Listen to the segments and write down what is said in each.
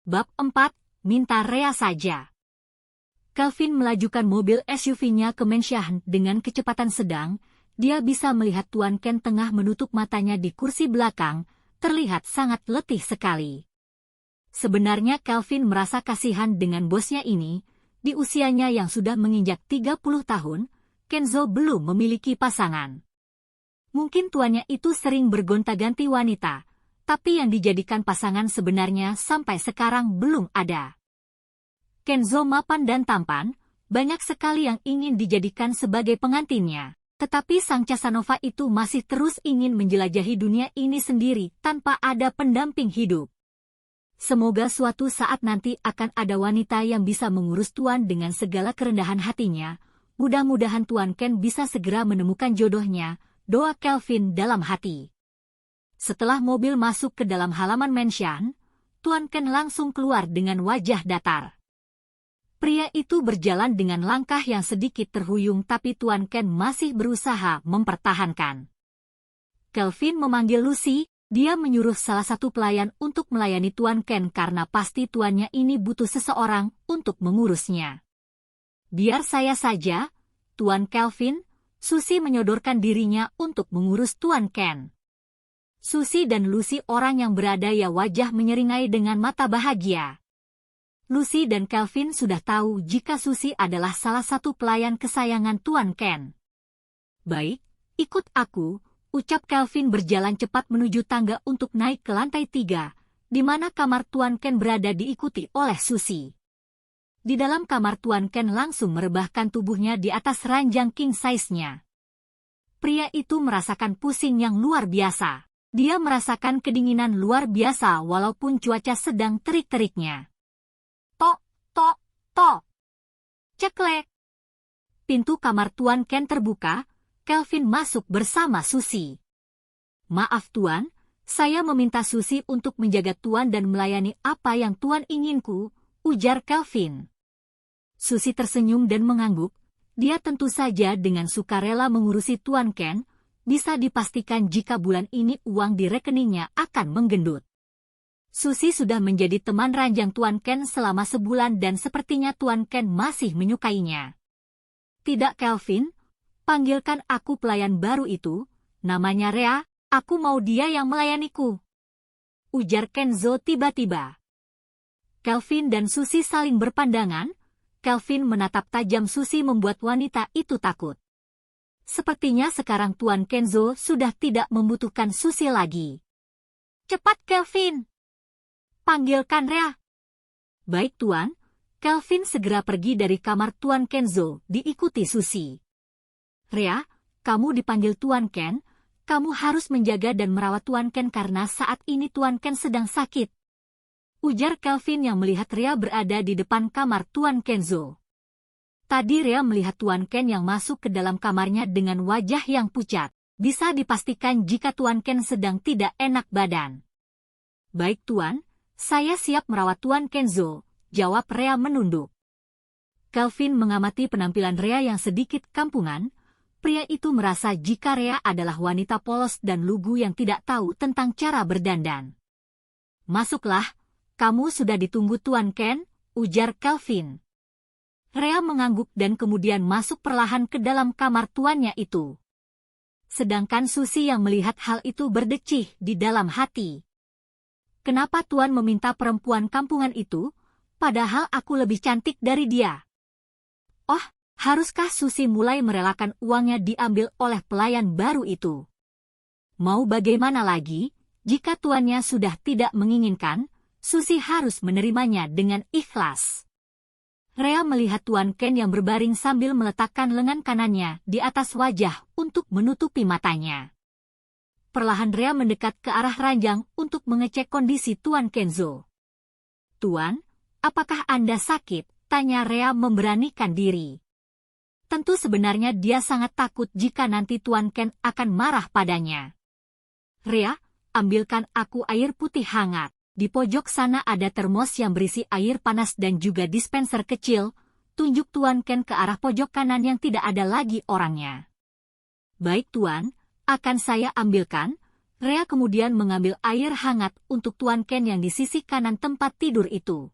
Bab 4, minta Rea saja. Calvin melajukan mobil SUV-nya ke Mansion dengan kecepatan sedang. Dia bisa melihat Tuan Ken tengah menutup matanya di kursi belakang, terlihat sangat letih sekali. Sebenarnya Calvin merasa kasihan dengan bosnya ini. Di usianya yang sudah menginjak 30 tahun, Kenzo belum memiliki pasangan. Mungkin tuannya itu sering bergonta-ganti wanita, tapi yang dijadikan pasangan sebenarnya sampai sekarang belum ada. Kenzo mapan dan tampan, banyak sekali yang ingin dijadikan sebagai pengantinnya. Tetapi sang Casanova itu masih terus ingin menjelajahi dunia ini sendiri tanpa ada pendamping hidup. Semoga suatu saat nanti akan ada wanita yang bisa mengurus Tuan dengan segala kerendahan hatinya. Mudah-mudahan Tuan Ken bisa segera menemukan jodohnya, doa Calvin dalam hati. Setelah mobil masuk ke dalam halaman mansion, Tuan Ken langsung keluar dengan wajah datar. Pria itu berjalan dengan langkah yang sedikit terhuyung tapi Tuan Ken masih berusaha mempertahankan. Calvin memanggil Lucy, dia menyuruh salah satu pelayan untuk melayani Tuan Ken karena pasti tuannya ini butuh seseorang untuk mengurusnya. Biar saya saja, Tuan Calvin, Susie menyodorkan dirinya untuk mengurus Tuan Ken. Susie dan Lucy orang yang berada ya wajah menyeringai dengan mata bahagia. Lucy dan Calvin sudah tahu jika Susie adalah salah satu pelayan kesayangan Tuan Ken. Baik, ikut aku, ucap Calvin berjalan cepat menuju tangga untuk naik ke lantai 3, di mana kamar Tuan Ken berada diikuti oleh Susie. Di dalam kamar Tuan Ken langsung merebahkan tubuhnya di atas ranjang king size-nya. Pria itu merasakan pusing yang luar biasa. Dia merasakan kedinginan luar biasa walaupun cuaca sedang terik-teriknya. Tok, tok, tok. Ceklek. Pintu kamar Tuan Ken terbuka, Calvin masuk bersama Susie. Maaf Tuan, saya meminta Susie untuk menjaga Tuan dan melayani apa yang Tuan inginku, ujar Calvin. Susie tersenyum dan mengangguk, dia tentu saja dengan sukarela mengurusi Tuan Ken. Bisa dipastikan jika bulan ini uang di rekeningnya akan menggendut. Susie sudah menjadi teman ranjang Tuan Ken selama sebulan dan sepertinya Tuan Ken masih menyukainya. Tidak Calvin, panggilkan aku pelayan baru itu, namanya Rea, aku mau dia yang melayaniku. Ujar Kenzo tiba-tiba. Calvin dan Susie saling berpandangan, Calvin menatap tajam Susie membuat wanita itu takut. Sepertinya sekarang Tuan Kenzo sudah tidak membutuhkan Susie lagi. Cepat Calvin! Panggilkan Rea. Baik Tuan, Calvin segera pergi dari kamar Tuan Kenzo, diikuti Susie. Rea, kamu dipanggil Tuan Ken, kamu harus menjaga dan merawat Tuan Ken karena saat ini Tuan Ken sedang sakit. Ujar Calvin yang melihat Rea berada di depan kamar Tuan Kenzo. Tadi Rea melihat Tuan Ken yang masuk ke dalam kamarnya dengan wajah yang pucat. Bisa dipastikan jika Tuan Ken sedang tidak enak badan. Baik Tuan, saya siap merawat Tuan Kenzo, jawab Rea menunduk. Calvin mengamati penampilan Rea yang sedikit kampungan. Pria itu merasa jika Rea adalah wanita polos dan lugu yang tidak tahu tentang cara berdandan. Masuklah, kamu sudah ditunggu Tuan Ken, ujar Calvin. Rea mengangguk dan kemudian masuk perlahan ke dalam kamar tuannya itu. Sedangkan Susie yang melihat hal itu berdecih di dalam hati. Kenapa Tuan meminta perempuan kampungan itu, padahal aku lebih cantik dari dia? Oh, haruskah Susie mulai merelakan uangnya diambil oleh pelayan baru itu? Mau bagaimana lagi, jika tuannya sudah tidak menginginkan, Susie harus menerimanya dengan ikhlas. Rea melihat Tuan Ken yang berbaring sambil meletakkan lengan kanannya di atas wajah untuk menutupi matanya. Perlahan Rea mendekat ke arah ranjang untuk mengecek kondisi Tuan Kenzo. Tuan, apakah Anda sakit? Tanya Rea memberanikan diri. Tentu sebenarnya dia sangat takut jika nanti Tuan Ken akan marah padanya. Rea, ambilkan aku air putih hangat. Di pojok sana ada termos yang berisi air panas dan juga dispenser kecil. Tunjuk Tuan Ken ke arah pojok kanan yang tidak ada lagi orangnya. Baik Tuan, akan saya ambilkan. Rea kemudian mengambil air hangat untuk Tuan Ken yang di sisi kanan tempat tidur itu.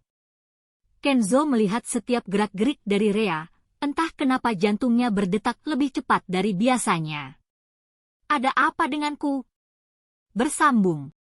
Kenzo melihat setiap gerak-gerik dari Rea, entah kenapa jantungnya berdetak lebih cepat dari biasanya. Ada apa denganku? Bersambung.